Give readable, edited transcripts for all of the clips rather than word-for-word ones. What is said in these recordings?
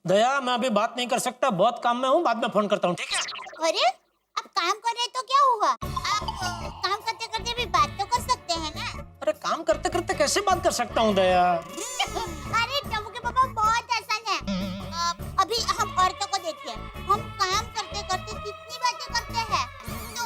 दया मैं अभी बात नहीं कर सकता, बहुत काम में हूँ, बाद में फोन करता हूँ, ठीक है? अरे आप काम कर रहे तो क्या हुआ, आप काम करते करते भी बात तो कर सकते हैं ना। अरे काम करते करते कैसे बात कर सकता हूँ दया? अरे टबू के पापा बहुत आसान है। अभी हम औरतों को देखिए, हम काम करते करते कितनी बातें करते हैं, तो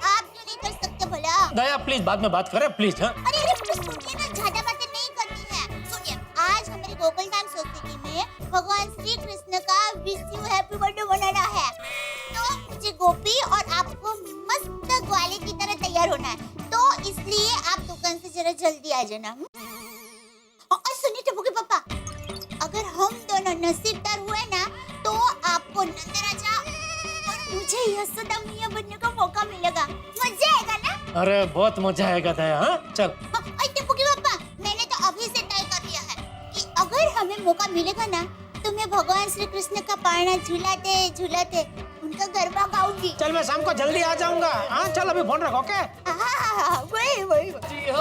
आप क्यों नहीं कर सकते भला? दया प्लीज बाद में बात करें प्लीज। हाँ अरे अरे सुनिए ना, ज्यादा बातें नहीं करनी है। सुनिए, आज हमारी गोकुल धाम सोसाइटी में भगवान श्री कृष्ण का विश यू हैप्पी बर्थडे मनाना है, तो मुझे गोपी और आपको मस्त ग्वाले की तरह तैयार होना है, तो इसलिए आप दुकान से जरा जल्दी आ जाना। और सुनिए टप्पू के पापा, अगर हम दोनों नसीबदार हुए ना, तो आपको नंदराजा और मुझे यशोदा मैया बनने का मौका मिलेगा। मजा आएगा ना? अरे बहुत मजा आएगा दया। हाँ चल। टप्पू के पापा, मैंने तो अभी से तय कर लिया है कि अगर हमें मौका मिलेगा ना, तो मैं भगवान श्री कृष्ण का पाना झुलाते झुलाते उनका गरबा गाऊंगी। चल मैं शाम को जल्दी आ जाऊंगा। हाँ चल अभी फोन रखो। ओके वही ओ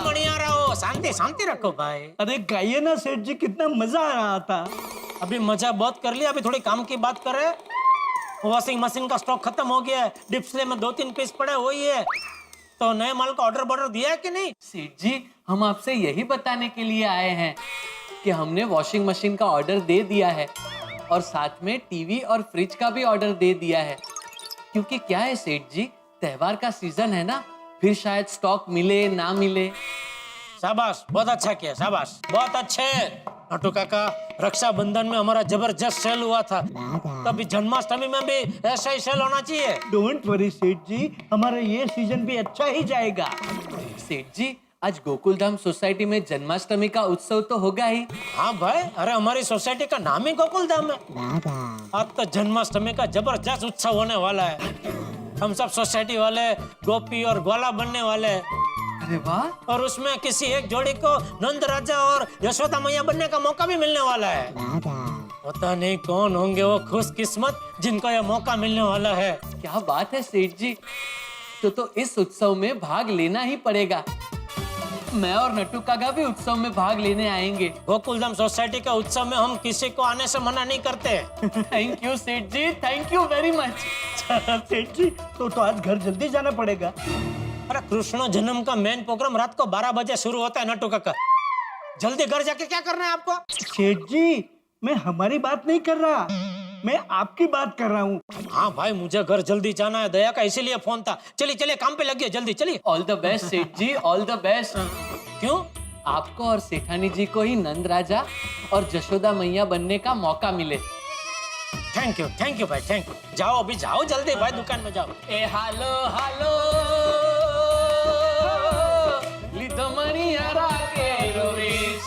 मणियारा ओ, शांति शांति रखो भाई। अरे गाइए ना सेठ जी, कितना मजा आ रहा था। अभी मजा बहुत कर लिया, अभी थोड़ी काम की बात कर रहे हैं। वॉशिंग मशीन का स्टॉक खत्म हो गया है, डिस्प्ले में 2-3 पीस पड़े वही है, तो नए माल का ऑर्डर दिया है कि नहीं? सेठ जी, हम आपसे यही बताने के लिए आए हैं कि हमने वॉशिंग मशीन का ऑर्डर दे दिया है और साथ में टीवी और फ्रिज का भी ऑर्डर दे दिया है। क्योंकि क्या है सेठ जी, त्योहार का सीजन है ना, फिर शायद स्टॉक मिले ना मिले। शाबाश, बहुत अच्छा किया, शाबाश, बहुत अच्छे। नटू काका, रक्षाबंधन में हमारा जबरदस्त सेल हुआ था, तभी जन्माष्टमी में भी ऐसा ही सेल होना चाहिए। डोंट वरी सेठ जी, हमारा ये सीजन भी अच्छा ही जाएगा। सेठ जी, आज गोकुलधाम सोसाइटी में जन्माष्टमी का उत्सव तो होगा ही। हाँ भाई, अरे हमारी सोसाइटी का नाम ही गोकुलधाम है। आज तो जन्माष्टमी का जबरदस्त उत्सव होने वाला है। हम सब सोसाइटी वाले गोपी और ग्वाला बनने वाले हैं। अरे वाह! और उसमें किसी एक जोड़ी को नंद राजा और यशोदा मैया बनने का मौका भी मिलने वाला है। पता नहीं कौन होंगे वो खुशकिस्मत जिनको यह मौका मिलने वाला है। क्या बात है सेठ जी, तो इस उत्सव में भाग लेना ही पड़ेगा। मैं और नट्टू काका भी उत्सव में भाग लेने आएंगे। गोकुलधाम सोसाइटी के उत्सव में हम किसी को आने से मना नहीं करते। थैंक यू सेठ जी, थैंक यू वेरी मच। सेठ जी, तो आज घर जल्दी जाना पड़ेगा। अरे कृष्ण जन्म का मेन प्रोग्राम रात को 12 बजे शुरू होता है नट्टू काका। जल्दी घर जाके क्या करना है आपको? सेठ जी, मैं हमारी बात नहीं कर रहा, मैं आपकी बात कर रहा हूँ। हाँ भाई, मुझे घर जल्दी जाना है, दया का इसीलिए फोन था। चलिए चलिए, काम पे लगिए, जल्दी चलिए। ऑल द बेस्ट सेठ जी, ऑल द बेस्ट। क्यों? आपको और सेठानी जी को ही नंद राजा और जशोदा मैया बनने का मौका मिले। थैंक यू भाई, थैंक यू। जाओ अभी, जाओ जल्दी भाई, दुकान में जाओ। ए हालो हालो लिदो मणियारा के रोवेश।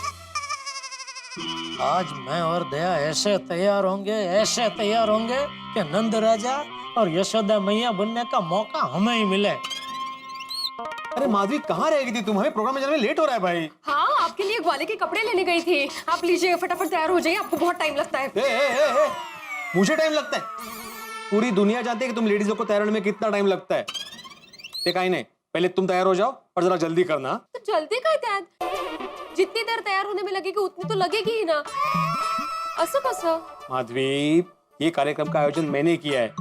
आज मैं और दया ऐसे तैयार होंगे कि नंद राजा और यशोदा मैया बनने का मौका हमें ही मिले। अरे माधवी, कहाँ रह गई थी तुम? हमें प्रोग्राम में जाने में लेट हो रहा है भाई। हाँ, आपके लिए ग्वाले के कपड़े लेने गई थी। आप लीजिए, फटाफट तैयार हो जाइए, आपको बहुत टाइम लगता है। ए, मुझे टाइम लगता है? पूरी दुनिया जानती है कि तुम लेडीजों को तैयार होने में कितना टाइम लगता है। कहीं नहीं, पहले तुम तैयार हो जाओ और जरा जल्दी करना। तो जल्दी का तैयार, जितनी देर तैयार होने में लगेगी उतनी तो लगेगी ही ना। असं कसं? माधवी, ये कार्यक्रम का आयोजन मैंने किया है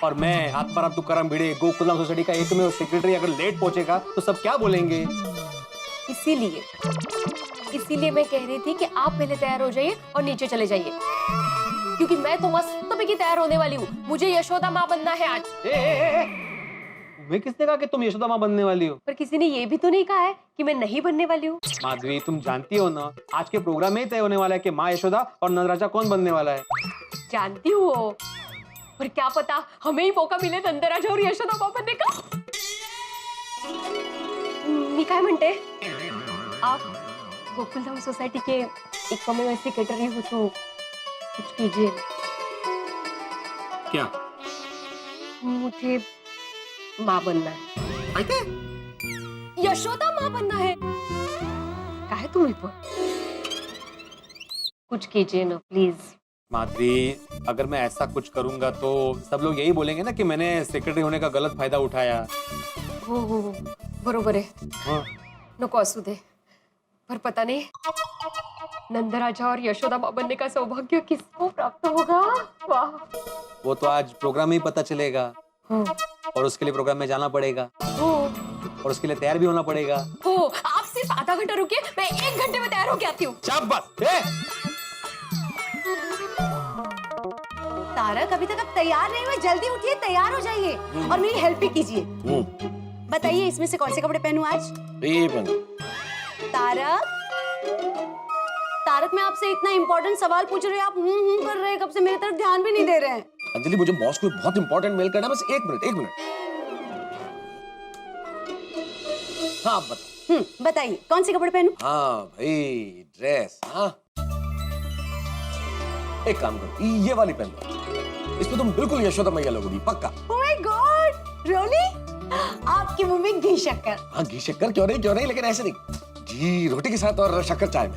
और मैं आत्माराम तुकाराम भिड़े, गोकुलधाम सोसाइटी का एकमेव सेक्रेटरी अगर लेट पहुंचेगा तो सब क्या बोलेंगे? इसीलिए मैं कह रही थी कि आप पहले तैयार हो जाइए और नीचे चले जाइए, क्योंकि मैं तो मस्त की तैयार होने वाली हूँ। मुझे यशोदा माँ बनना है आज। तुम्हें किसने कहा कि तुम यशोदा माँ बनने वाली हो? पर किसी ने ये भी तो नहीं कहा है कि मैं नहीं बनने वाली हूँ। माधवी, तुम जानती हो ना, आज के प्रोग्राम में ही तय होने वाला है कि माँ यशोदा और नंदराजा कौन बनने वाला है। जानती हूँ, पर क्या पता हमें ही मौका मिले नंदराजा और यशोदा माँ बनने का। मी काय म्हणते, आप गोकुलधाम सोसाइटी के एकमेव सेक्रेटरी हो तो कुछ कीजिए। क्या? मुझे माँ बनना है। यशोदा माँ बनना है। काय तुम्ही पण कुछ कीजिए ना प्लीज। माधवी, अगर मैं ऐसा कुछ करूंगा तो सब लोग यही बोलेंगे ना कि मैंने सेक्रेटरी होने का गलत फायदा उठाया। हो बरोबर आहे। हाँ। नको असू दे, पर पता नहीं नंदराजा और यशोदा माँ बनने का सौभाग्य किसको प्राप्त होगा? वाह। वो तो आज प्रोग्राम में ही पता चलेगा, हो, और उसके लिए प्रोग्राम में जाना पड़ेगा, हो, और उसके लिए तैयार भी होना पड़ेगा। हो। आप सिर्फ आधा घंटा रुकिए, मैं 1 घंटे में तैयार होके आती हूँ। शाबाश। तारक, अभी तक आप तैयार नहीं हुए, जल्दी उठिए, तैयार हो जाइए और मेरी हेल्प भी कीजिए। बताइए इसमें से कौन से कपड़े पहनूं आज? तारक, तारक, मैं आपसे इतना इम्पोर्टेंट सवाल पूछ रही हूँ, आप कर रहे हैं, कब से मेरी तरफ ध्यान भी नहीं दे रहे हैं। अंजलि, मुझे बॉस को बहुत इंपॉर्टेंट मेल करना है, बस 1 मिनट। हाँ, आप बताओ। बताइए कौन से कपड़े पहनूं? हाँ भाई, ड्रेस। हाँ, एक काम करो, ये वाली पहन लो, इसमें तुम बिल्कुल यशोदा मैया लगोगी, पक्का। Oh my God, really? आपके मुंह में घी शक्कर। हाँ, घी शक्कर क्यों नहीं, लेकिन ऐसे नहीं, घी रोटी के साथ और शक्कर चाय में।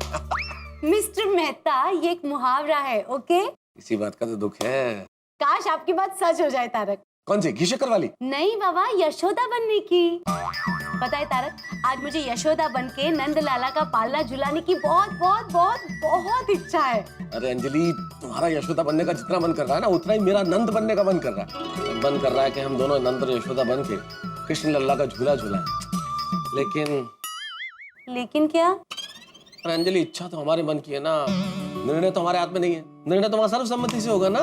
मिस्टर मेहता, ये एक मुहावरा है, ओके? इसी बात का तो दुख है। काश आपकी बात सच हो जाए तारक। कौन सी, घी शक्कर वाली? नहीं बाबा, यशोदा बनने की। पता है तारक, आज मुझे यशोदा बनके नंद लाला का पालना झुलाने की बहुत बहुत बहुत बहुत इच्छा है। अरे अंजलि, तुम्हारा यशोदा बनने का जितना मन कर रहा है ना, उतना ही मेरा नंद बनने का मन कर रहा है। मन कर रहा है कि हम दोनों नंद और यशोदा बन के कृष्ण लल्ला का झूला झूलाएं। लेकिन क्या? अरे अंजलि, इच्छा तो हमारे मन की है ना, निर्णय तो हमारे हाथ में नहीं है। निर्णय तो हमारा सर्वसम्मति से होगा ना।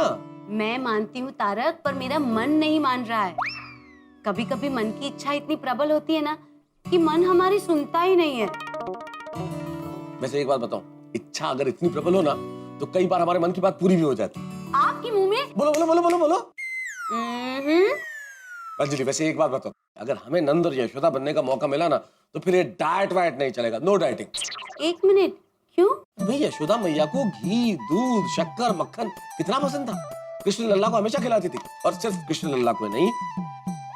मैं मानती हूँ तारक, पर मेरा मन नहीं मान रहा है। कभी कभी मन की इच्छा इतनी प्रबल होती है ना कि मन हमारी सुनता ही नहीं है। वैसे एक बात बताओ, इच्छा अगर इतनी प्रबल हो ना, तो कई बार हमारे मन की बात पूरी भी हो जाती है। आपके मुंह में? बोलो बोलो बोलो बोलो बोलो। अंजलि, वैसे एक बात बताओ, अगर हमें नंद और यशोदा बनने का मौका मिला ना, तो फिर ये डाइट वाइट नहीं चलेगा, नो डाइटिंग। 1 मिनट, क्यों? भाई, यशोदा मैया को घी, दूध, शक्कर, मक्खन कितना पसंद था। कृष्ण लल्ला को हमेशा खिलाती थी, और सिर्फ कृष्ण लल्ला को नहीं,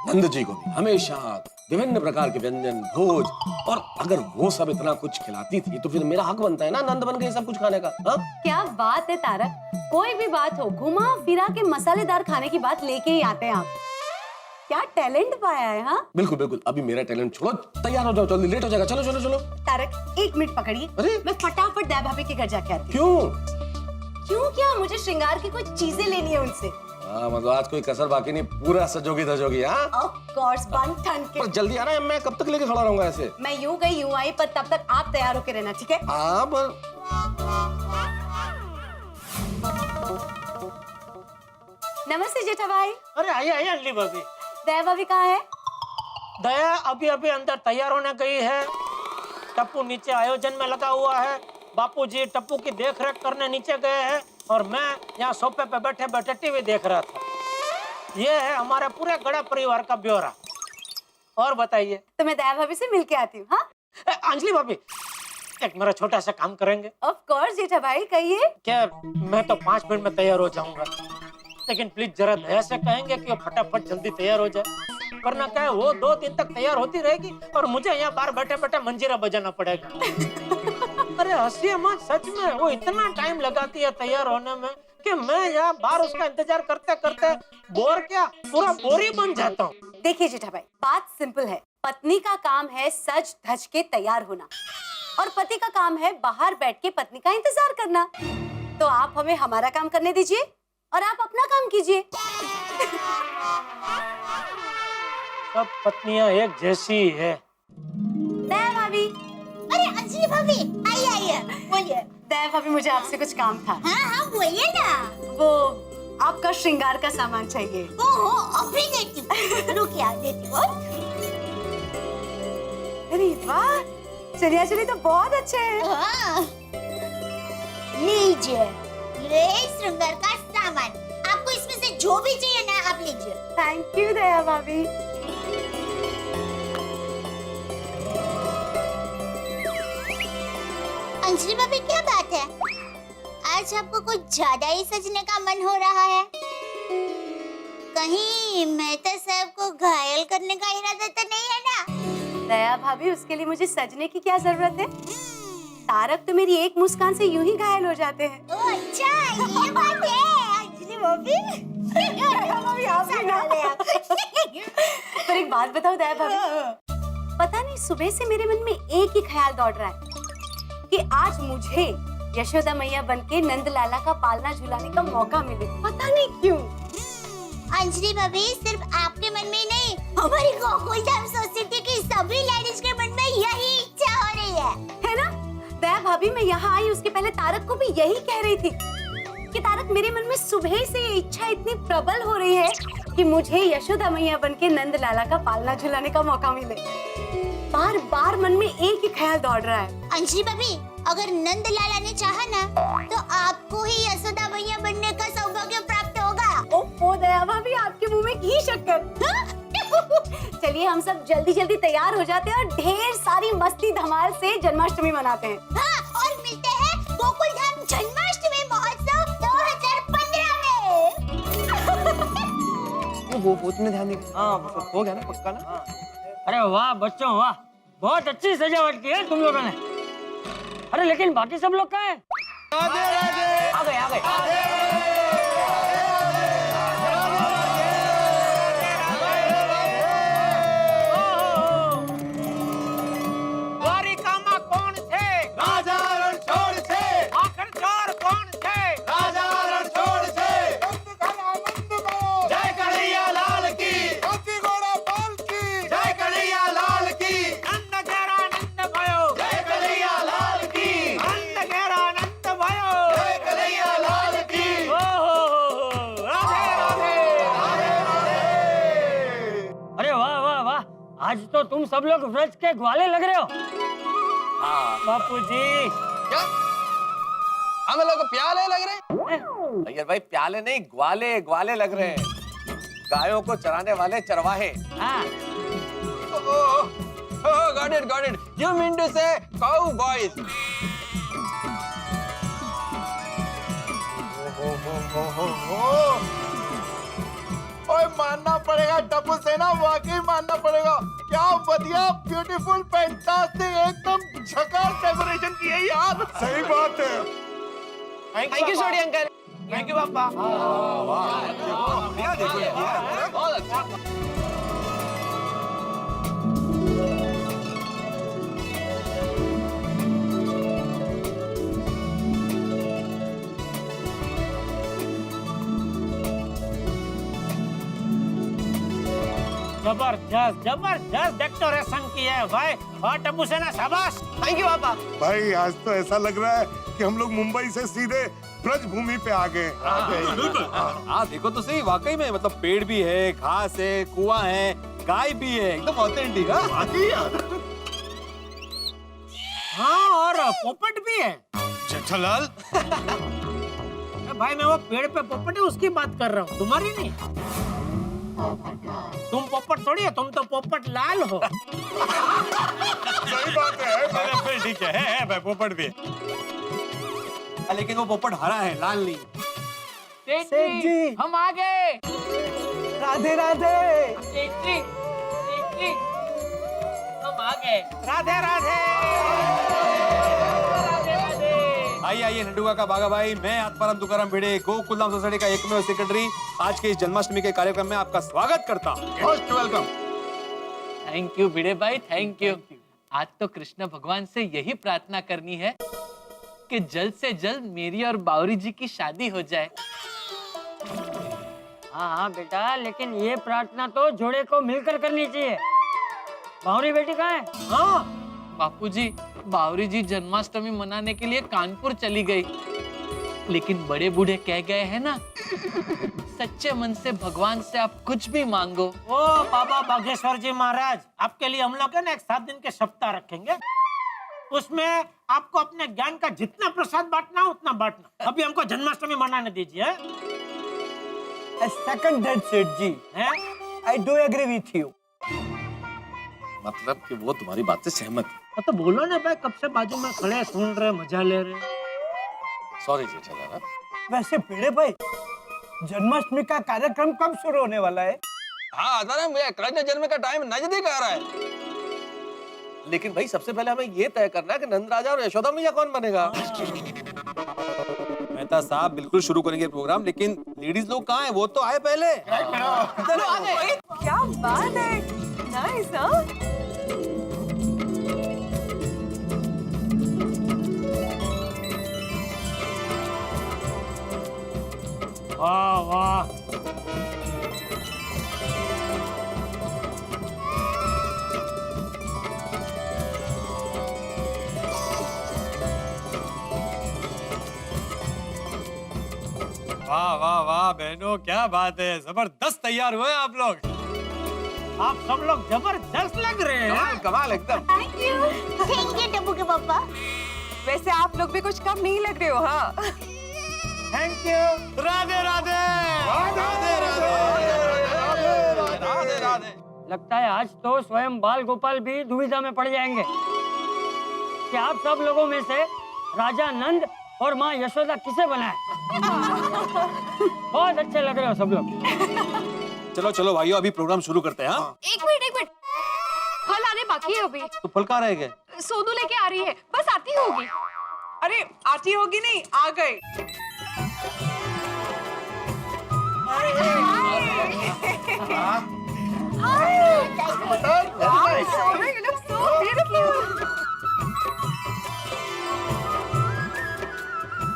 नंद जी को भी हमेशा विभिन्न प्रकार के व्यंजन, भोज, और अगर वो सब इतना कुछ खिलाती थी, तो फिर मेरा हक बनता है ना नंद बन के सब कुछ खाने का। हाँ, क्या बात है तारक, कोई भी बात हो, घुमा फिरा के मसालेदार खाने की बात लेके ही आते हैं आप। क्या टैलेंट पाया है। हाँ, बिल्कुल बिल्कुल। अभी मेरा टैलेंट छोड़ो, तैयार हो जाओ, जल्दी लेट हो जाएगा। चलो चलो चलो। तारक, 1 मिनट पकड़िए, अरे, मैं फटाफट दया भाभी के घर जाके आती हूँ। क्यों? क्यों क्या? मुझे श्रृंगार की कुछ चीजें लेनी है उनसे। हाँ, मतलब आज कोई कसर बाकी नहीं, पूरा सजोगी धजोगी। हाँ, ऑफ कोर्स, बन ठन के। पर जल्दी आना, मैं कब तक लेके खड़ा रहूंगा ऐसे? मैं यूं गई यूं आई, पर तब तक आप तैयार होके रहना, ठीक है? हाँ, पर नमस्ते जेठा भाई। अरे आइए आइए अंजलि भाभी। दया भाभी कहाँ है? दया अभी अभी अंदर तैयार होने गई है। टप्पू नीचे आयोजन में लगा हुआ है। बापूजी टप्पू की देखरेख करने नीचे गए हैं, और मैं यहाँ सोफे पे बैठे बैठे टीवी देख रहा था। ये है हमारे पूरे गड़ा परिवार का ब्यौरा। और बताइए। तो मैं दया भाभी से मिलके आती हूँ। हाँ, अंजलि भाभी, एक मेरा छोटा सा काम करेंगे? ऑफ कोर्स जेठा भाई, कहिए। क्या, मैं तो 5 मिनट में तैयार हो जाऊंगा, लेकिन प्लीज जरा दया से कहेंगे कि वो फटाफट जल्दी तैयार हो जाए, वरना क्या है, वो 2 दिन तक तैयार होती रहेगी और मुझे यहाँ बाहर बैठे बैठे मंजीरा बजाना पड़ेगा। अरे हंसिए मत, सच में वो इतना टाइम लगाती है तैयार होने में कि मैं यहाँ बाहर उसका इंतजार करते करते पूरा बोर ही बन जाता हूँ। देखिए जेठा भाई, बात सिंपल है। पत्नी का काम है सज धज के तैयार होना, और पति का काम है बाहर बैठ के पत्नी का इंतजार करना। तो आप हमें हमारा काम करने दीजिए और आप अपना काम कीजिए। सब पत्नियां एक जैसी है। दया भाभी। अरे अंजलि भाभी, आइए आइए, बोलिए। दया भाभी, मुझे आपसे कुछ काम था। हाँ हाँ, बोलिए ना। वो आपका श्रृंगार का सामान चाहिए। ओहो, अभी देती हूँ, रुकिए देती हूँ। अरे वाह, चलिए चलिए, तो बहुत अच्छे हैं। हाँ, लीजिए, ये श्रृंगार का सामान। आपको इसमें से जो भी चाहिए ना, आप लीजिए। थैंक यू दया भाभी। अंजलि भाभी, क्या बात है, आज आपको कुछ ज्यादा ही सजने का मन हो रहा है? कहीं मेहता साहब को घायल करने का इरादा तो नहीं है ना? दया भाभी, उसके लिए मुझे सजने की क्या जरूरत है? तारक तो मेरी एक मुस्कान से यूं ही घायल हो जाते हैं। ओह अच्छा, ये बात है अंजलि भाभी। पर एक बात बताओ दया भाभी, पता नहीं सुबह से मेरे मन में एक ही ख्याल दौड़ रहा है कि आज मुझे यशोदा मैया बनके नंद लाला का पालना झुलाने का मौका मिले, पता नहीं क्यों। अंजलि भाभी, सिर्फ आपके मन में ही नहीं, हमारी गोकुलधाम सोसाइटी की सभी लेडीज के मन में यही इच्छा हो रही है ना? दया भाभी, मैं यहाँ आई उसके पहले तारक को भी यही कह रही थी कि तारक, मेरे मन में सुबह से ये इच्छा इतनी प्रबल हो रही है कि मुझे यशोदा मैया बनके नंद लाला का पालना झुलाने का मौका मिले। बार बार मन में एक ही ख्याल दौड़ रहा है। अंजलि भाभी, अगर नंद लाला ने चाहा ना तो आपको ही यशोदा मैया बनने का सौभाग्य प्राप्त होगा। ओह दया भाभी, आपके मुंह में घी शक्कर। चलिए हम सब जल्दी जल्दी तैयार हो जाते हैं और ढेर सारी मस्ती धमाल से जन्माष्टमी मनाते हैं। हाँ, और मिलते हैं गोकुलधाम जन्माष्टमी महोत्सव 2015 में। वो तुमने ध्यान दिया? हाँ, हो गया ना, पक्का ना? अरे वाह बच्चों वाह, बहुत अच्छी सजावट की है तुम लोगों ने। अरे लेकिन बाकी सब लोग कहाँ हैं? आ गए। द्वारिकामा कौन थे? राजा रणछोड़ थे, आखिर चोर कौन थे? राजा रणछोड़ थे। जय कन्हैया लाल की, जय कन्हैया लाल की, नंद घेरा नंद भयो, जय कन्हैया लाल की, नंद घेरा नंद भयो। जय कन्हैया लाल की। ओहो, राधे राधे। अरे वाह वाह वाह, आज तो तुम सब लोग व्रज के ग्वाले लग रहे हो। बापू जी, हम लोग प्याले लग रहे हैं। अय्यर भाई, प्याले नहीं, ग्वाले ग्वाले लग रहे हैं। गायों को चराने वाले चरवाहे। हाँ, Got it. You mean to say cowboys? ओए मानना पड़ेगा टप्पू सेना, वाकई मानना पड़ेगा। क्या बढ़िया, ब्यूटीफुल, फैंटास्टिक, एकदम झकास डेकोरेशन की है यार। सही बात है। Thank you, छोटी अंकल। थैंक यू पापा। बहुत अच्छा। जबरदस्त डेकोरेशन की है भाई। और टप्पू सेना शाबाश। Thank you, पापा। भाई आज तो ऐसा लग रहा है कि हम लोग मुंबई से सीधे ब्रज भूमि पे आ गए। हाँ देखो तो सही, वाकई में मतलब पेड़ भी है, घास है, कुआं है, गाय भी है, एकदम ऑथेंटिक। हाँ, और पोपट भी है। जेठालाल, भाई मैं वो पेड़ पे पोपट है उसकी बात कर रहा हूँ, तुम्हारी नहीं। तुम पोपट थोड़ी है, तुम तो पोपट लाल हो। सही बात है। फिर ठीक है भाई, पोपट भी है, लेकिन वो पोपट हरा है, लाल नहीं। सेठ जी, हम आ गए। राधे राधे। हम आ गए। राधे राधे। आइए नड्डू का बागा भाई, मैं आत्माराम तुकाराम भिड़े, गोकुलधाम सोसाइटी का एकमेव सेक्रेटरी, आज के इस जन्माष्टमी के कार्यक्रम में आपका स्वागत करता हूँ। Most welcome. थैंक यू भिड़े भाई, थैंक यू। आज तो कृष्ण भगवान से यही प्रार्थना करनी है कि जल्द से जल्द मेरी और बावरी जी की शादी हो जाए। हाँ बेटा, लेकिन ये प्रार्थना तो जोड़े को मिलकर करनी चाहिए। बावरी बेटी कहाँ है? हाँ बापूजी, बावरी जी जन्माष्टमी मनाने के लिए कानपुर चली गई, लेकिन बड़े बूढ़े कह गए हैं ना, सच्चे मन से भगवान से आप कुछ भी मांगो। ओ बाबा बागेश्वर जी महाराज, आपके लिए हम लोग है ना एक 7 दिन के सप्ताह रखेंगे। उसमें आपको अपने ज्ञान का जितना प्रसाद बांटना हो उतना बांटना। अभी हमको जन्माष्टमी मनाने दीजिए। सेकंड डेट सेठ जी, I do agree with you. मतलब कि वो तुम्हारी बात से सहमत है। तो बोलो ना भाई, कब से बाजू में खड़े सुन रहे, मजा ले रहे। सॉरी जेठालाल। वैसे भिड़े भाई, जन्माष्टमी का कार्यक्रम कब शुरू होने वाला है? हाँ आत्माराम, कृष्ण जन्म का टाइम नजदीक आ रहा है। लेकिन भाई सबसे पहले हमें ये तय करना है कि नंद राजा और यशोदा मैया कौन बनेगा। मेहता साहब बिल्कुल शुरू करेंगे प्रोग्राम, लेकिन लेडीज लोग कहाँ हैं? वो तो आए पहले। चलो आ गए। क्या बात है, नाइस। हाँ वाह वाह वाह वाह वाह बहनों, क्या बात है, जबरदस्त तैयार हुए आप लोग। आप सब लोग जबरदस्त लग रहे हैं। कमाल एकदम। थैंक यू डब्बू के पापा। वैसे आप लोग भी कुछ कम नहीं लग रहे हो। हाँ, थैंक यू। राधे राधे राधे राधे राधे। लगता है आज तो स्वयं बाल गोपाल भी दुविधा में पड़ जाएंगे कि आप सब लोगों में से राजा नंद और माँ यशोदा किसे बनाए। बहुत अच्छे लग रहे हो सब लोग। चलो चलो भाइयों, अभी प्रोग्राम शुरू करते हैं। हाँ, एक मिनट फल आने बाकी है अभी। तो फल कहाँ रह गए? सोनू लेके आ रही है, बस आती होगी। अरे आती होगी नहीं, आ गए।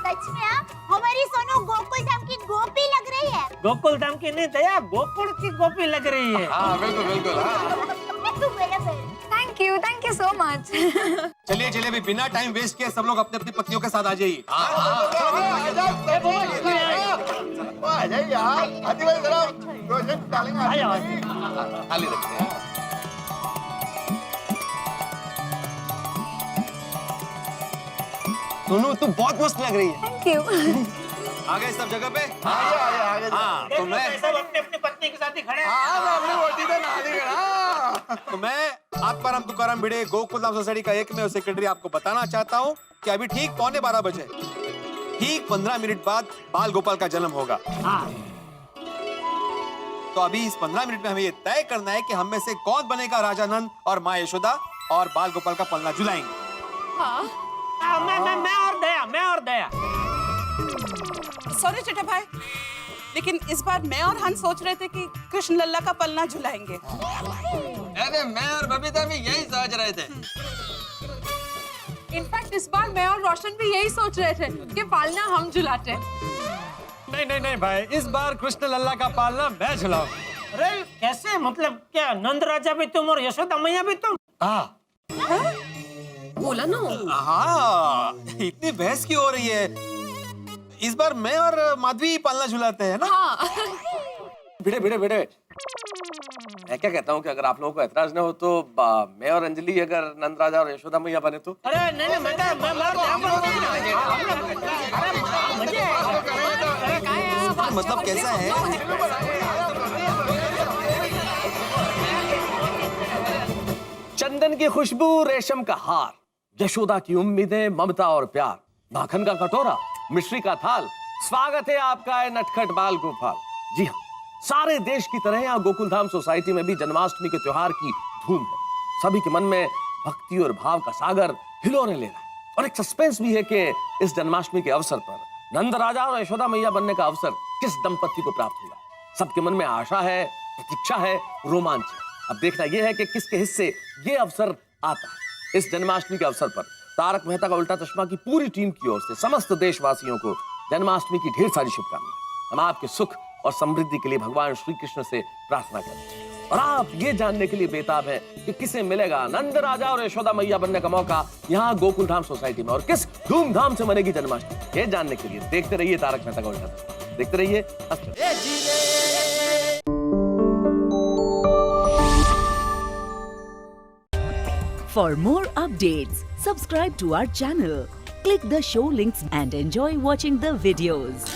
सच में हमारी सोनू गोकुल धाम की गोपी लग रही है। गोकुल धाम की नहीं दया, गोकुल की गोपी लग रही है। हाँ बिल्कुल बिल्कुल। Thank you so much. चलिए चलिए, अभी बिना टाइम वेस्ट किए सब लोग अपने अपनी पत्नियों के साथ आ जाइए। आ जाइए यार, आदि भाई जरा प्रोजेक्ट डालेंगे। खाली रखते हैं। सोनू तू बहुत मस्त लग रही है। Thank you. आ गए सब जगह पे? आगे हाँ, तो मैं सब अपने अपनी पत्नी के साथ ही खड़े हैं। अपनी वोटी पे ना दी तो मैं आत्माराम तुकाराम भिड़े गोकुल धाम सोसाइटी का एकमेव सेक्रेटरी आपको बताना चाहता हूँ कि अभी ठीक 12:15 बजे, ठीक 15 मिनट बाद बाल गोपाल का जन्म होगा। तो अभी इस 15 मिनट में हमें ये तय करना है कि हम में से कौन बनेगा राजा नंद और माँ यशोदा और बाल गोपाल का पलना झुलाएंगे। मैं और दया। सॉरी छोटा भाई, लेकिन इस बार मैं और हंस सोच रहे थे कि कृष्ण लल्ला का पलना झुलाएंगे। अरे मैं और बबीता भी यही सोच रहे थे। इनफैक्ट इस बार मैं और रोशन भी यही सोच रहे थे कि पालना हम झुलाते। नहीं नहीं नहीं भाई, इस बार कृष्ण लल्ला का पालना मैं झुलाऊं। अरे कैसे, मतलब क्या नंद राजा भी तुम और यशोदा मैया भी तुम? बोला ना। हाँ, इतनी बहस क्यों हो रही है? इस बार मैं और माधवी पालना झुलाते हैं ना? हाँ। भिड़े भिड़े भिड़े, मैं क्या कहता हूँ कि अगर आप लोगों को ऐतराज न हो तो मैं और अंजलि अगर नंद राजा और यशोदा मैया बने तो? अरे नहीं नहीं, मैं मजे मतलब कैसा है? चंदन की खुशबू, रेशम का हार, यशोदा की उम्मीदें, ममता और प्यार, माखन का कटोरा, मिश्री का थाल, स्वागत है आपका है नटखट बाल गोपाल। जी हाँ, सारे देश की तरह यहाँ गोकुल धाम सोसाइटी में भी जन्माष्टमी के त्योहार की धूम है। सभी के मन में भक्ति और भाव का सागर हिलोरे ले रहा है और एक सस्पेंस भी है कि इस जन्माष्टमी के अवसर पर नंद राजा और यशोदा मैया बनने का अवसर किस दंपति को प्राप्त हुआ। सबके मन में आशा है, प्रतीक्षा है, रोमांच है। अब देखना यह है कि किसके हिस्से ये अवसर आता है। इस जन्माष्टमी के अवसर पर तारक मेहता का उल्टा चश्मा की पूरी टीम की ओर से समस्त देशवासियों को जन्माष्टमी की ढेर सारी शुभकामनाएं। हम आपके सुख और समृद्धि के लिए भगवान श्री कृष्ण से प्रार्थना करते हैं और आप ये जानने के लिए बेताब हैं कि किसे मिलेगा नंद राजा और यशोदा मैया बनने का मौका यहाँ गोकुल धाम सोसाइटी में और किस धूमधाम से मनेगी जन्माष्टमी। ये जानने के लिए देखते रहिए तारक मेहता का उल्टा चश्मा, देखते रहिए। For more updates, subscribe to our channel, click the show links and enjoy watching the videos.